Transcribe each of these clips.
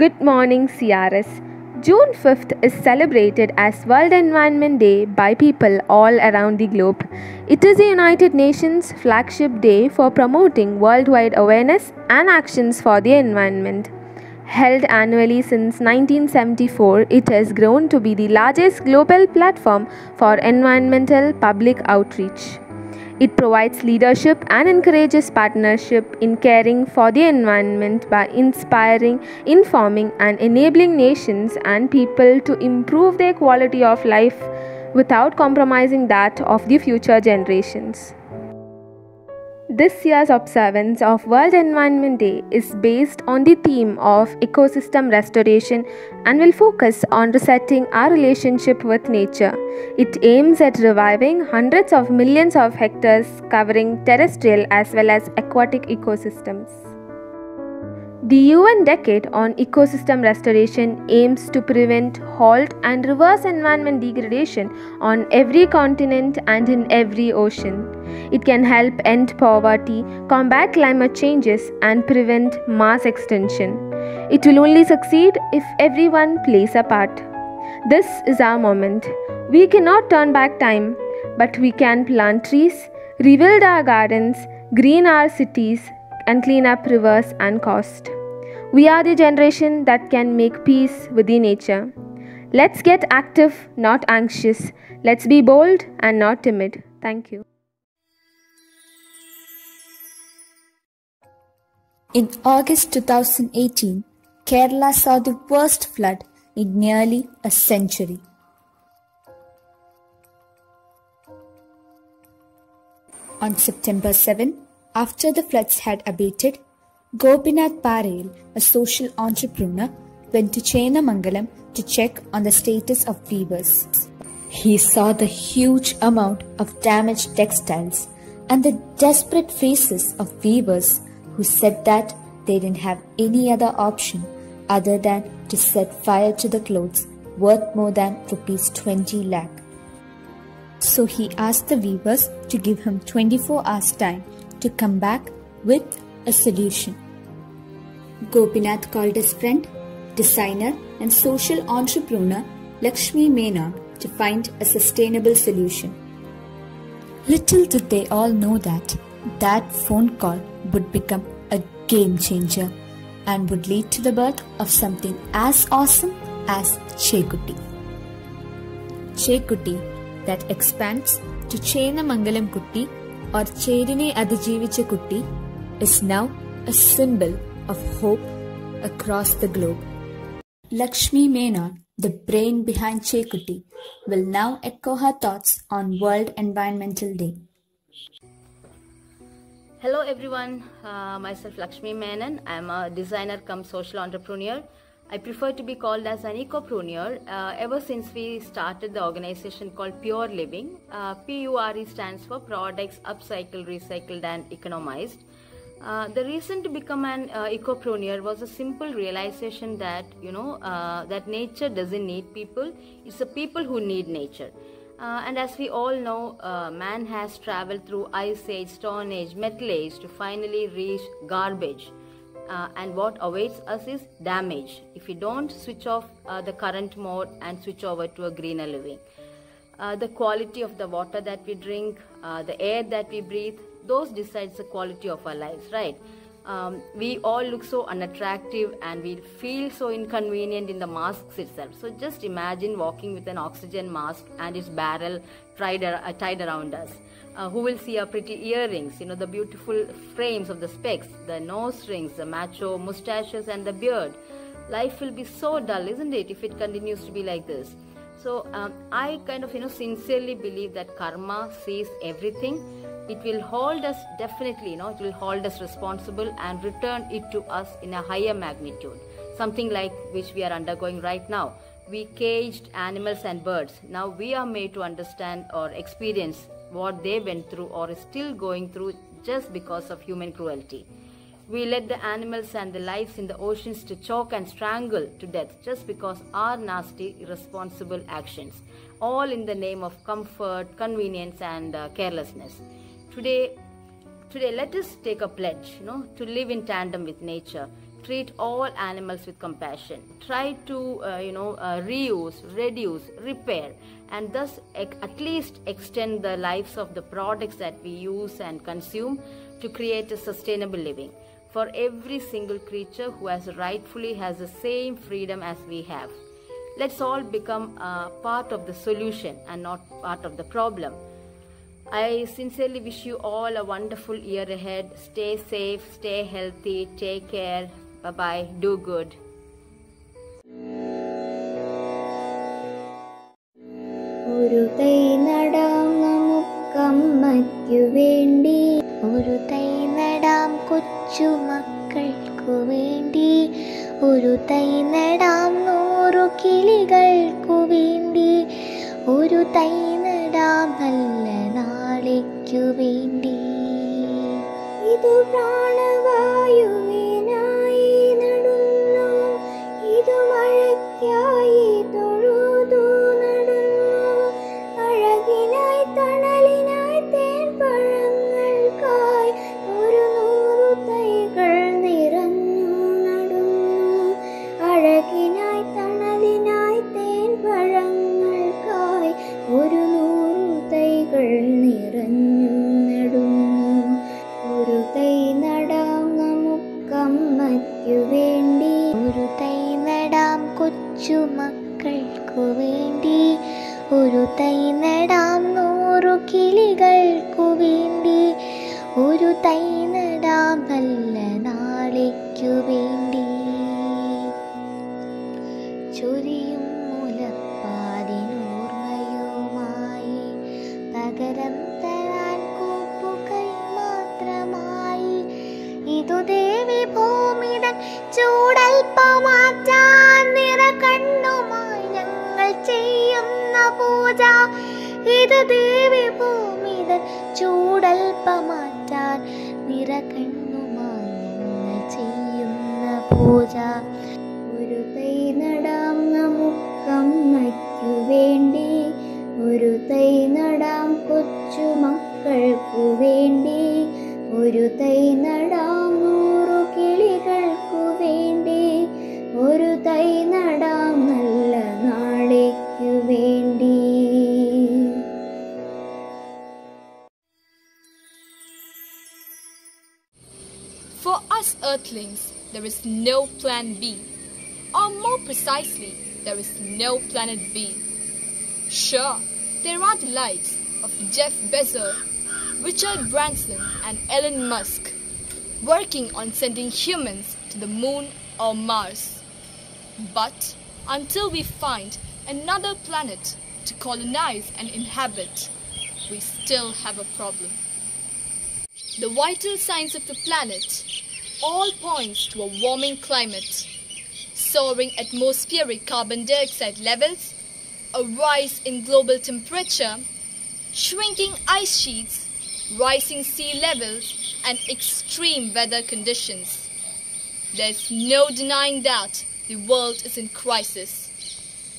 Good morning, CRS. June 5th is celebrated as World Environment Day by people all around the globe. It is the United Nations flagship day for promoting worldwide awareness and actions for the environment. Held annually since 1974, it has grown to be the largest global platform for environmental public outreach. It provides leadership and encourages partnership in caring for the environment by inspiring, informing, and enabling nations and people to improve their quality of life without compromising that of the future generations. This year's observance of World Environment Day is based on the theme of ecosystem restoration and will focus on resetting our relationship with nature. It aims at reviving hundreds of millions of hectares covering terrestrial as well as aquatic ecosystems. The UN Decade on Ecosystem Restoration aims to prevent, halt, and reverse environment degradation on every continent and in every ocean. It can help end poverty, combat climate changes, and prevent mass extinction. It will only succeed if everyone plays a part. This is our moment. We cannot turn back time, but we can plant trees, rebuild our gardens, green our cities, and clean up rivers and coast. We are the generation that can make peace with the nature. Let's get active, not anxious. Let's be bold and not timid. Thank you. In August 2018, Kerala saw the worst flood in nearly a century. On September 7, after the floods had abated, Gopinath Parayil, a social entrepreneur, went to Chenamangalam to check on the status of weavers. He saw the huge amount of damaged textiles and the desperate faces of weavers who said that they didn't have any other option other than to set fire to the clothes worth more than rupees 20 lakh. So he asked the weavers to give him 24 hours time to come back with a solution. Gopinath called his friend, designer and social entrepreneur Lakshmi Menon to find a sustainable solution. Little did they all know that phone call would become a game changer and would lead to the birth of something as awesome as Chekutti. Chekutti that expands to Chenamangalam Kutti or Cherine Adijeevicha Kutti is now a symbol of hope across the globe. Lakshmi Menon, the brain behind Chekutti, will now echo her thoughts on World Environmental Day. Hello everyone, myself Lakshmi Menon. I am a designer cum social entrepreneur. I prefer to be called as an ecopreneur ever since we started the organization called Pure Living. PURE stands for Products Upcycled, Recycled and Economized. The reason to become an ecopreneur was a simple realization that that nature doesn't need people, it's the people who need nature. And as we all know, man has traveled through ice age, stone age, metal age to finally reach garbage. And what awaits us is damage if we don't switch off the current mode and switch over to a greener living. The quality of the water that we drink, the air that we breathe, those decides the quality of our lives, right? We all look so unattractive and we feel so inconvenient in the masks itself. So just imagine walking with an oxygen mask and its barrel tied around us. Who will see our pretty earrings, the beautiful frames of the specs, the nose rings, the macho mustaches and the beard. Life will be so dull, isn't it, if it continues to be like this? So I kind of sincerely believe that karma sees everything. It will hold us definitely, it will hold us responsible and return it to us in a higher magnitude. Something like which we are undergoing right now. We caged animals and birds. Now we are made to understand or experience what they went through or is still going through just because of human cruelty. We let the animals and the lives in the oceans to choke and strangle to death just because our nasty, irresponsible actions, all in the name of comfort, convenience and carelessness. Today let us take a pledge, to live in tandem with nature, Treat all animals with compassion. Try to reuse, reduce, repair, and thus at least extend the lives of the products that we use and consume to create a sustainable living for every single creature who rightfully has the same freedom as we have. Let's all become part of the solution and not part of the problem. I sincerely wish you all a wonderful year ahead. Stay safe, stay healthy, take care. Bye-bye. Do good. ഒരു തൈ നടാം നമുക്കമ്മയ്ക്കു വേണ്ടി, ഒരു തൈ നടാം കൊച്ചുമക്കൾക്കു വേണ്ടി, ഒരു തൈ നടാം 100 കിളികൾക്കു വേണ്ടി, ഒരു തൈ നടാം നല്ല നാളേക്കു വേണ്ടി. ഇതു പ്രാണവായുവിനായി നടുന്നു, ഇതു മഴയ്ക്കായി തൊഴുതു നടുന്നു, അഴകിനായി തണലിനായി തേൻപഴങ്ങൾക്കായി 100 തൈകൾ നിറഞ്ഞു നടുന്നു, അഴകിനായി തണലിനായി തേൻപഴങ്ങൾക്കായി 100 തൈകൾ നിറഞ്ഞു നടുന്നു. ഒരു തൈ നടാം നമുക്കമ്മയ്ക്കു വേണ്ടി, ഒരു തൈ നടാം കൊച്ചുമക്കൾക്കു വേണ്ടി, ഒരു തൈ നടാം 100 കിളികൾക്കു വേണ്ടി, ഒരു തൈ നടാം നല്ല നാളേക്കു വേണ്ടി. ചൊരിയും മുലപ്പാലിനോർമ്മയുമായി പകരം തരാൻ കൂപ്പുകൈ മാത്രമായി, ഇതു ദേവി ഭൂമിതൻ ചൂടൽപ്പമാറ്റാൻ നിറകണ്ണുമായി ഞങ്ങൾ ചെയ്യുന്ന പൂജ. ഇത് ദേവി ഭൂമിതൻ ചൂടൽപ്പമാറ്റാൻ നിറകണ്ണുമായി ഞങ്ങൾ ചെയ്യുന്ന പൂജ. ഒരു തൈ നടാം നമുക്കമ്മയ്ക്കു വേണ്ടി, ഒരു തൈ നടാം കൊച്ചുമക്കൾക്കു വേണ്ടി, ഒരു തൈ നടാം 100 കിളികൾക്കു വേണ്ടി, ഒരു തൈ നടാം നല്ല നാളേക്കു വേണ്ടി. For us earthlings, there is no plan B. Or more precisely, there is no planet B. Sure, there are the likes of Jeff Bezos, Richard Branson and Elon Musk working on sending humans to the moon or Mars. But until we find another planet to colonize and inhabit, we still have a problem. The vital signs of the planet all points to a warming climate, soaring atmospheric carbon dioxide levels, a rise in global temperature, shrinking ice sheets, rising sea levels, and extreme weather conditions. There's no denying that the world is in crisis,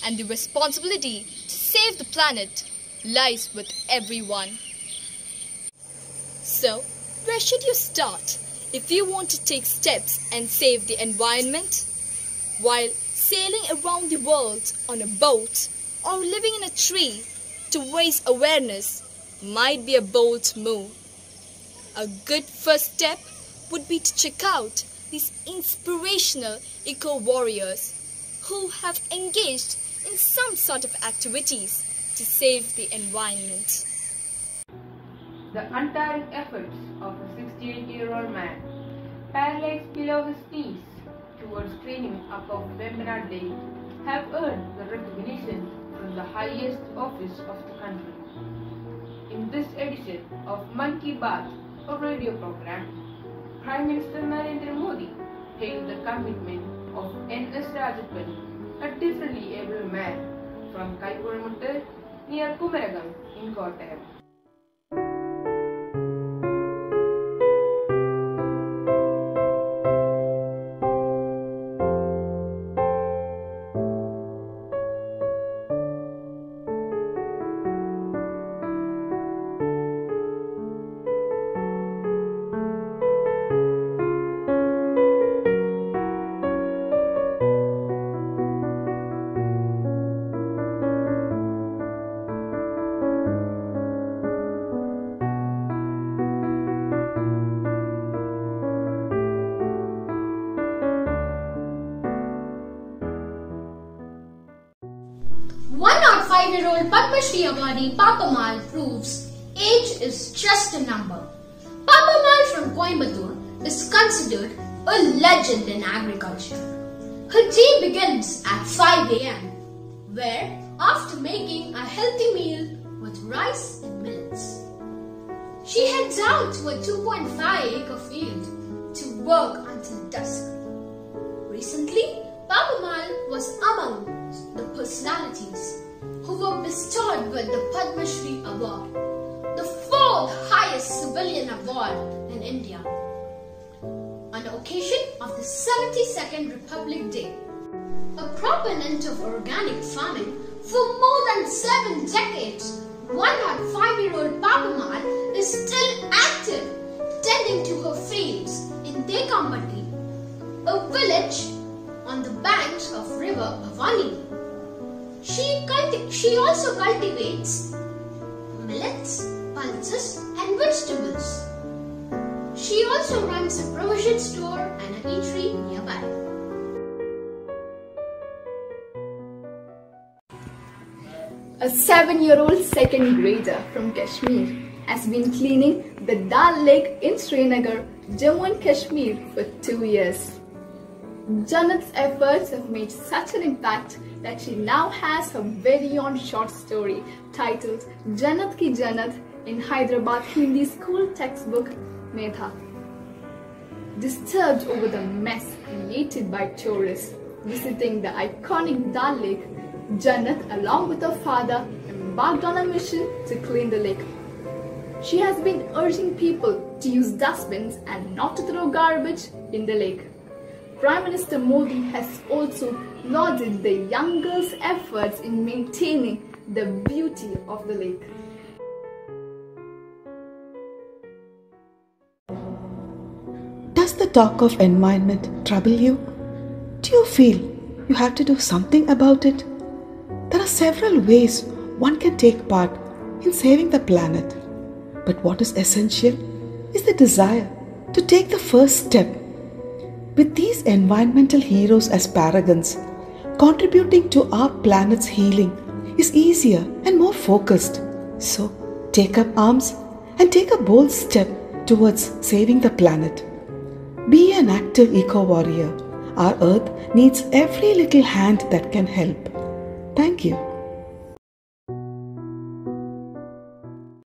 and the responsibility to save the planet lies with everyone. So, where should you start if you want to take steps and save the environment? While sailing around the world on a boat or living in a tree to raise awareness might be a bold move. A good first step would be to check out these inspirational eco-warriors who have engaged in some sort of activities to save the environment. The untiring efforts of a 68-year-old man, paralyzed below his knees, towards cleaning up of Webinar Day, have earned the recognition from the highest office of the country. In this edition of Man Ki Baat, a radio program, Prime Minister Narendra Modi hailed the commitment of N.S. Rajapal, a differently able man from Kaipuramuttu near Kumaragam in Kottayam. 5-year-old Padma Shri awardee Papa Mal proves age is just a number. Papa Mal from Coimbatore is considered a legend in agriculture. Her day begins at 5 a.m., where after making a healthy meal with rice and millets, she heads out to a 2.5-acre field to work until dusk. Recently, Papa Mal was among the personalities who were bestowed with the Padma Shri Award, the fourth highest civilian award in India, on the occasion of the 72nd Republic Day. A proponent of organic farming for more than 7 decades, 105-year-old Papa Mal is still active, tending to her fields in Dekambatti, a village on the banks of river Bhavani. She also cultivates millets, pulses and vegetables. She also runs a provision store and an eatery nearby. A 7-year-old second grader from Kashmir has been cleaning the Dal Lake in Srinagar, Jammu and Kashmir for 2 years. Janat's efforts have made such an impact that she now has her very own short story titled Janat Ki Janat in Hyderabad Hindi school textbook Medha. Disturbed over the mess created by tourists visiting the iconic Dal Lake, Janat, along with her father, embarked on a mission to clean the lake. She has been urging people to use dustbins and not to throw garbage in the lake. Prime Minister Modi has also lauded the young girl's efforts in maintaining the beauty of the lake. Does the talk of environment trouble you? Do you feel you have to do something about it? There are several ways one can take part in saving the planet. But what is essential is the desire to take the first step. With these environmental heroes as paragons, contributing to our planet's healing is easier and more focused. So, take up arms and take a bold step towards saving the planet. Be an active eco-warrior. Our Earth needs every little hand that can help. Thank you.